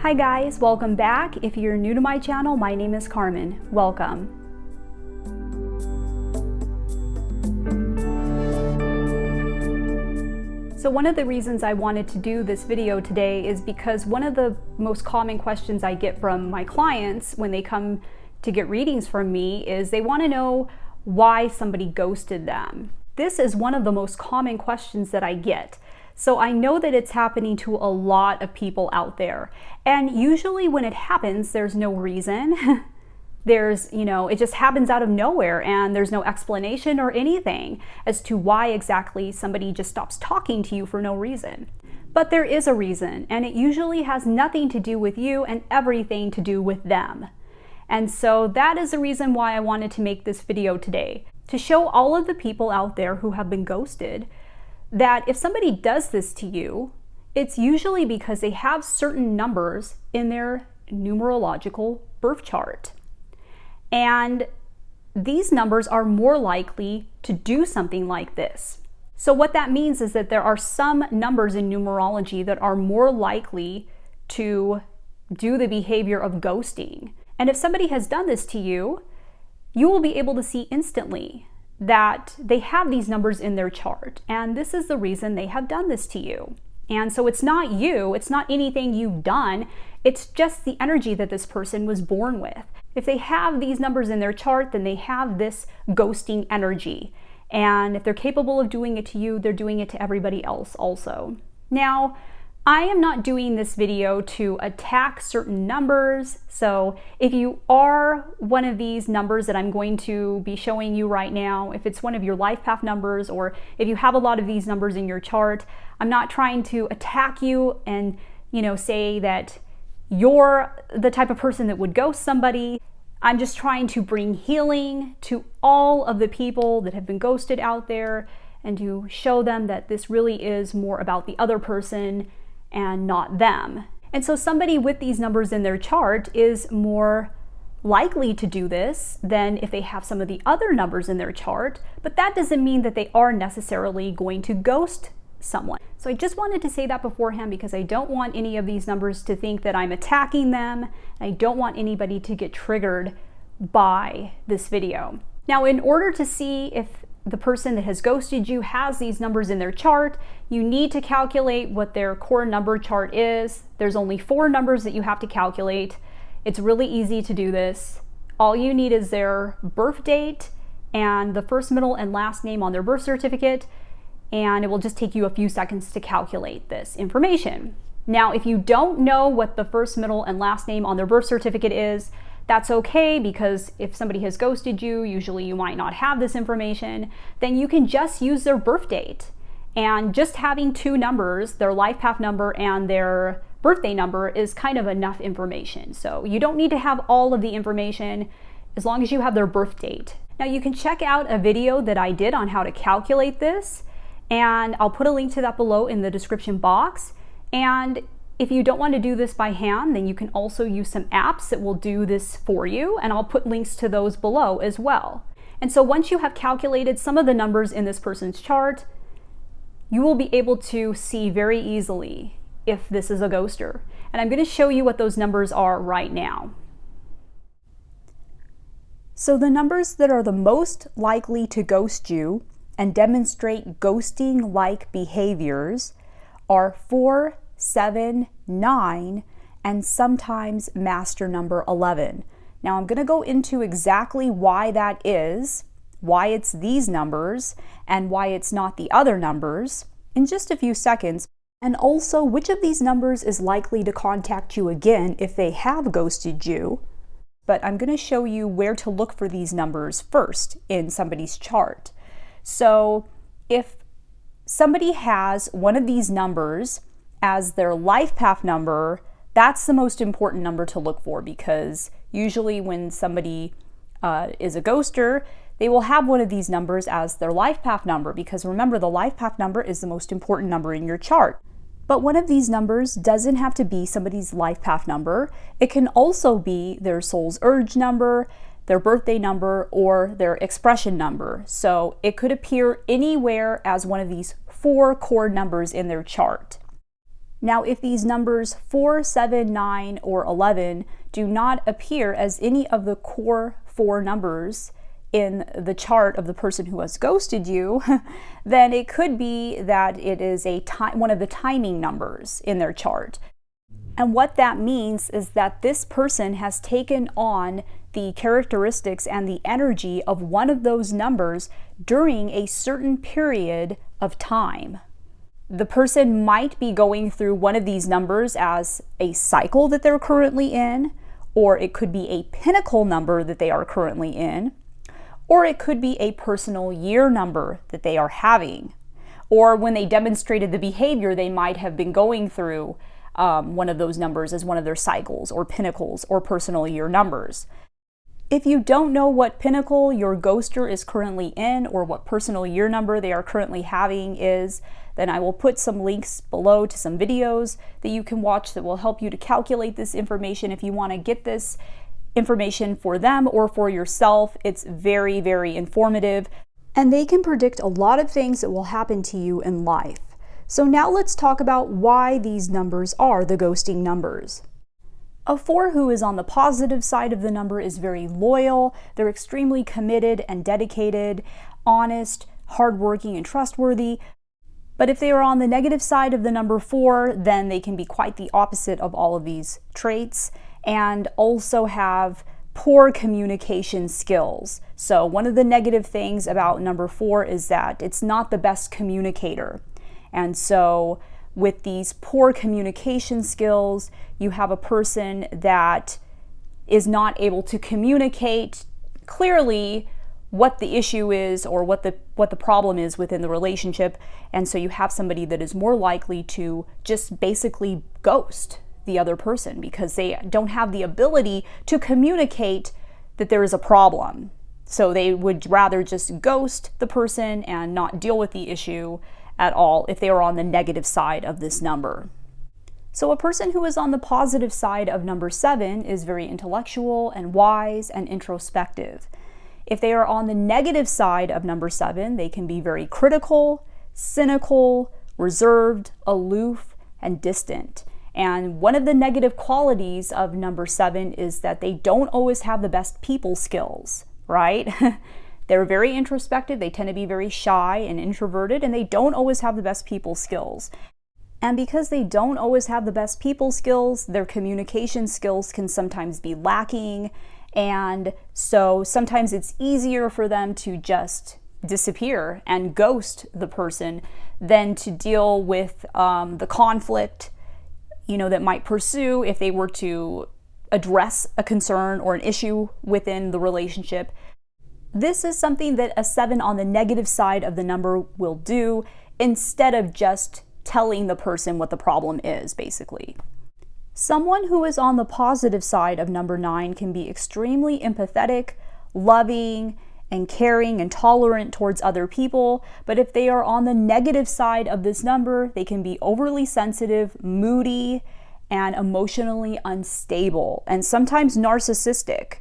Hi guys, welcome back. If you're new to my channel, my name is Carmen. Welcome. So one of the reasons I wanted to do this video today is because one of the most common questions I get from my clients when they come to get readings from me is they want to know why somebody ghosted them. This is one of the most common questions that I get. So I know that it's happening to a lot of people out there. And usually when it happens, there's no reason. It just happens out of nowhere and there's no explanation or anything as to why exactly somebody just stops talking to you for no reason. But there is a reason, and it usually has nothing to do with you and everything to do with them. And so that is the reason why I wanted to make this video today, to show all of the people out there who have been ghosted that if somebody does this to you, it's usually because they have certain numbers in their numerological birth chart. And these numbers are more likely to do something like this. So what that means is that there are some numbers in numerology that are more likely to do the behavior of ghosting. And if somebody has done this to you, you will be able to see instantly that they have these numbers in their chart. And this is the reason they have done this to you. And so it's not you, it's not anything you've done, it's just the energy that this person was born with. If they have these numbers in their chart, then they have this ghosting energy. And if they're capable of doing it to you, they're doing it to everybody else also. Now, I am not doing this video to attack certain numbers. So if you are one of these numbers that I'm going to be showing you right now, if it's one of your life path numbers, or if you have a lot of these numbers in your chart, I'm not trying to attack you and, say that you're the type of person that would ghost somebody. I'm just trying to bring healing to all of the people that have been ghosted out there and to show them that this really is more about the other person and not them. And so somebody with these numbers in their chart is more likely to do this than if they have some of the other numbers in their chart, but that doesn't mean that they are necessarily going to ghost someone. So I just wanted to say that beforehand because I don't want any of these numbers to think that I'm attacking them. I don't want anybody to get triggered by this video. Now, in order to see if the person that has ghosted you has these numbers in their chart, you need to calculate what their core number chart is. There's only 4 numbers that you have to calculate. It's really easy to do this. All you need is their birth date and the first, middle, and last name on their birth certificate, and it will just take you a few seconds to calculate this information. Now, if you don't know what the first, middle, and last name on their birth certificate is, that's okay, because if somebody has ghosted you, usually you might not have this information, then you can just use their birth date. And just having 2 numbers, their life path number and their birthday number, is kind of enough information. So you don't need to have all of the information as long as you have their birth date. Now you can check out a video that I did on how to calculate this, and I'll put a link to that below in the description box. And if you don't want to do this by hand, then you can also use some apps that will do this for you, and I'll put links to those below as well. And so once you have calculated some of the numbers in this person's chart, you will be able to see very easily if this is a ghoster. And I'm going to show you what those numbers are right now. So the numbers that are the most likely to ghost you and demonstrate ghosting-like behaviors are 4, 7, 9, and sometimes master number 11. Now I'm going to go into exactly why that is, why it's these numbers, and why it's not the other numbers in just a few seconds, and also which of these numbers is likely to contact you again if they have ghosted you. But I'm going to show you where to look for these numbers first in somebody's chart. So if somebody has one of these numbers as their life path number, that's the most important number to look for, because usually when somebody is a ghoster, they will have one of these numbers as their life path number, because remember, the life path number is the most important number in your chart. But one of these numbers doesn't have to be somebody's life path number. It can also be their soul's urge number, their birthday number, or their expression number. So it could appear anywhere as one of these 4 core numbers in their chart. Now, if these numbers 4, 7, 9, or 11 do not appear as any of the core 4 numbers in the chart of the person who has ghosted you, then it could be that it is one of the timing numbers in their chart. And what that means is that this person has taken on the characteristics and the energy of one of those numbers during a certain period of time. The person might be going through one of these numbers as a cycle that they're currently in, or it could be a pinnacle number that they are currently in, or it could be a personal year number that they are having. Or when they demonstrated the behavior, they might have been going through one of those numbers as one of their cycles or pinnacles or personal year numbers. If you don't know what pinnacle your ghoster is currently in or what personal year number they are currently having is, then I will put some links below to some videos that you can watch that will help you to calculate this information if you want to get this information for them or for yourself. It's very, very informative, and they can predict a lot of things that will happen to you in life. So now let's talk about why these numbers are the ghosting numbers. A 4 who is on the positive side of the number is very loyal. They're extremely committed and dedicated, honest, hardworking, and trustworthy. But if they are on the negative side of the number 4, then they can be quite the opposite of all of these traits and also have poor communication skills. So one of the negative things about number 4 is that it's not the best communicator. And so with these poor communication skills, you have a person that is not able to communicate clearly what the issue is or what the problem is within the relationship. And so you have somebody that is more likely to just basically ghost the other person because they don't have the ability to communicate that there is a problem. So they would rather just ghost the person and not deal with the issue at all if they are on the negative side of this number. So a person who is on the positive side of number 7 is very intellectual and wise and introspective. If they are on the negative side of number 7, they can be very critical, cynical, reserved, aloof, and distant. And one of the negative qualities of number 7 is that they don't always have the best people skills, right? They're very introspective, they tend to be very shy and introverted, and they don't always have the best people skills. And because they don't always have the best people skills, their communication skills can sometimes be lacking, and so sometimes it's easier for them to just disappear and ghost the person than to deal with the conflict, that might pursue if they were to address a concern or an issue within the relationship. This is something that a 7 on the negative side of the number will do instead of just telling the person what the problem is, basically. Someone who is on the positive side of number 9 can be extremely empathetic, loving, and caring and tolerant towards other people, but if they are on the negative side of this number, they can be overly sensitive, moody, and emotionally unstable, and sometimes narcissistic.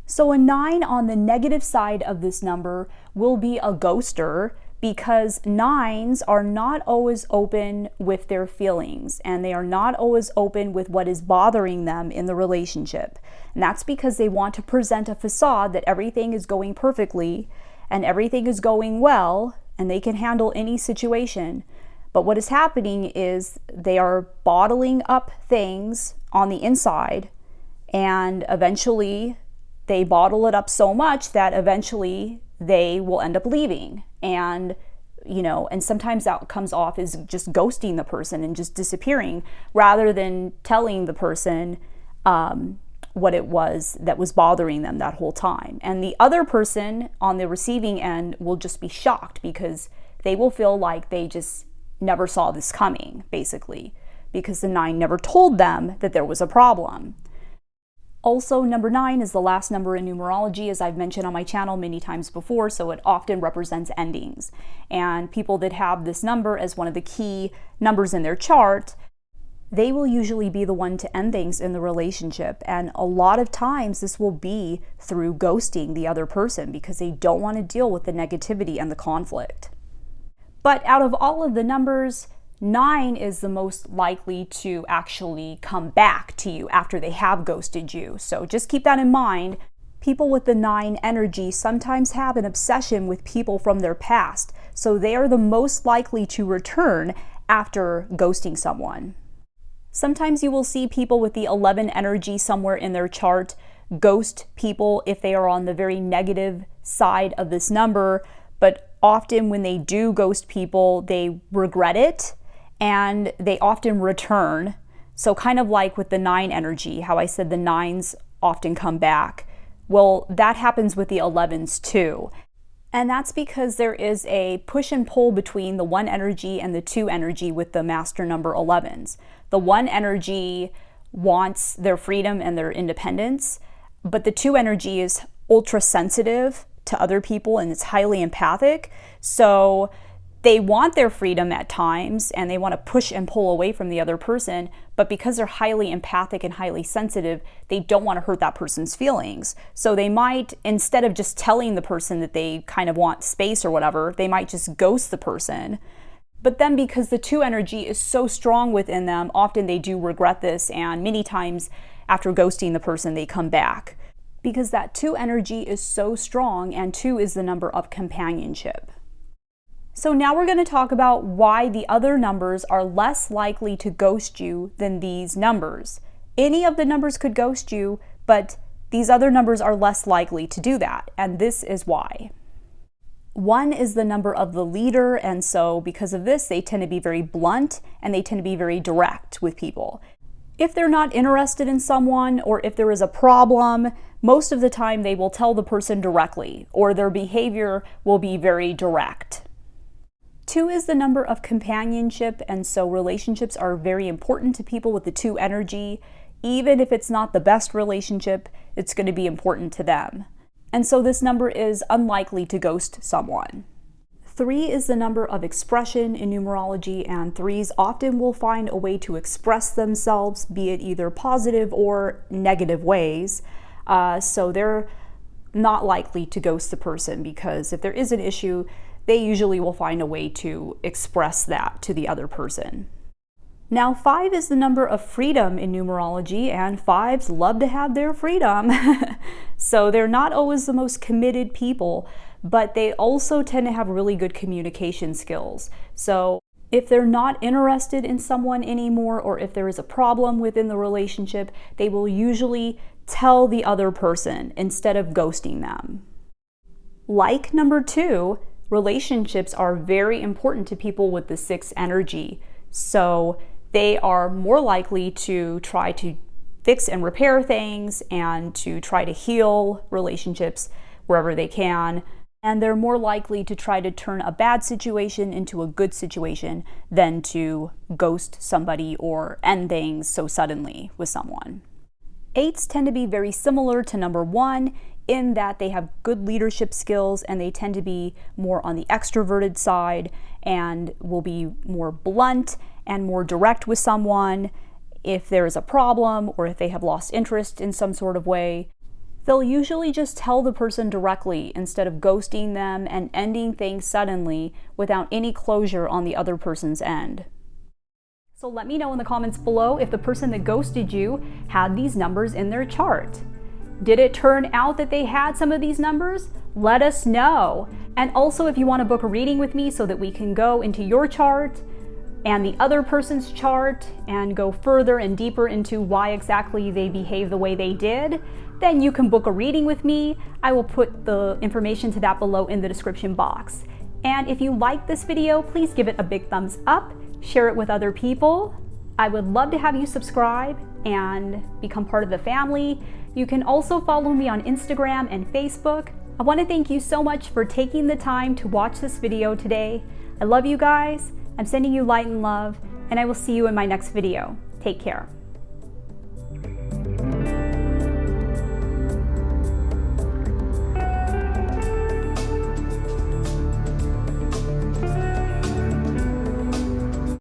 So a 9 on the negative side of this number will be a ghoster because 9s are not always open with their feelings and they are not always open with what is bothering them in the relationship. And that's because they want to present a facade that everything is going perfectly and everything is going well and they can handle any situation. But what is happening is they are bottling up things on the inside, and eventually they bottle it up so much that eventually they will end up leaving. And sometimes that comes off as just ghosting the person and just disappearing rather than telling the person what it was that was bothering them that whole time. And the other person on the receiving end will just be shocked because they will feel like they just never saw this coming, basically, because the 9 never told them that there was a problem. Also, number 9 is the last number in numerology, as I've mentioned on my channel many times before, so it often represents endings. And people that have this number as one of the key numbers in their chart, they will usually be the one to end things in the relationship. And a lot of times this will be through ghosting the other person because they don't want to deal with the negativity and the conflict. But out of all of the numbers, 9 is the most likely to actually come back to you after they have ghosted you. So just keep that in mind. People with the 9 energy sometimes have an obsession with people from their past, so they are the most likely to return after ghosting someone. Sometimes you will see people with the 11 energy somewhere in their chart ghost people if they are on the very negative side of this number, but often when they do ghost people, they regret it and they often return. So kind of like with the 9 energy, how I said the 9s often come back. Well, that happens with the 11s too. And that's because there is a push and pull between the 1 energy and the 2 energy with the master number 11s. The 1 energy wants their freedom and their independence, but the 2 energy is ultra sensitive to other people and it's highly empathic. So they want their freedom at times and they want to push and pull away from the other person, but because they're highly empathic and highly sensitive, they don't want to hurt that person's feelings. So they might, instead of just telling the person that they kind of want space or whatever, they might just ghost the person. But then because the 2 energy is so strong within them, often they do regret this, and many times after ghosting the person, they come back. Because that 2 energy is so strong, and 2 is the number of companionship. So now we're going to talk about why the other numbers are less likely to ghost you than these numbers. Any of the numbers could ghost you, but these other numbers are less likely to do that, and this is why. 1 is the number of the leader, and so because of this, they tend to be very blunt and they tend to be very direct with people. If they're not interested in someone or if there is a problem, most of the time they will tell the person directly, or their behavior will be very direct. 2 is the number of companionship, and so relationships are very important to people with the 2 energy. Even if it's not the best relationship, it's going to be important to them. And so this number is unlikely to ghost someone. 3 is the number of expression in numerology, and 3s often will find a way to express themselves, be it either positive or negative ways. So they're not likely to ghost the person, because if there is an issue, they usually will find a way to express that to the other person. Now, 5 is the number of freedom in numerology, and 5s love to have their freedom. So they're not always the most committed people, but they also tend to have really good communication skills. So if they're not interested in someone anymore, or if there is a problem within the relationship, they will usually tell the other person instead of ghosting them. Like number 2, relationships are very important to people with the 6 energy. So they are more likely to try to fix and repair things and to try to heal relationships wherever they can. And they're more likely to try to turn a bad situation into a good situation than to ghost somebody or end things so suddenly with someone. 8s tend to be very similar to number 1 in that they have good leadership skills and they tend to be more on the extroverted side and will be more blunt and more direct with someone. If there is a problem or if they have lost interest in some sort of way, they'll usually just tell the person directly instead of ghosting them and ending things suddenly without any closure on the other person's end. So let me know in the comments below if the person that ghosted you had these numbers in their chart. Did it turn out that they had some of these numbers? Let us know. And also, if you want to book a reading with me so that we can go into your chart and the other person's chart and go further and deeper into why exactly they behave the way they did, then you can book a reading with me. I will put the information to that below in the description box. And if you like this video, please give it a big thumbs up, share it with other people. I would love to have you subscribe and become part of the family. You can also follow me on Instagram and Facebook. I want to thank you so much for taking the time to watch this video today. I love you guys. I'm sending you light and love, and I will see you in my next video. Take care.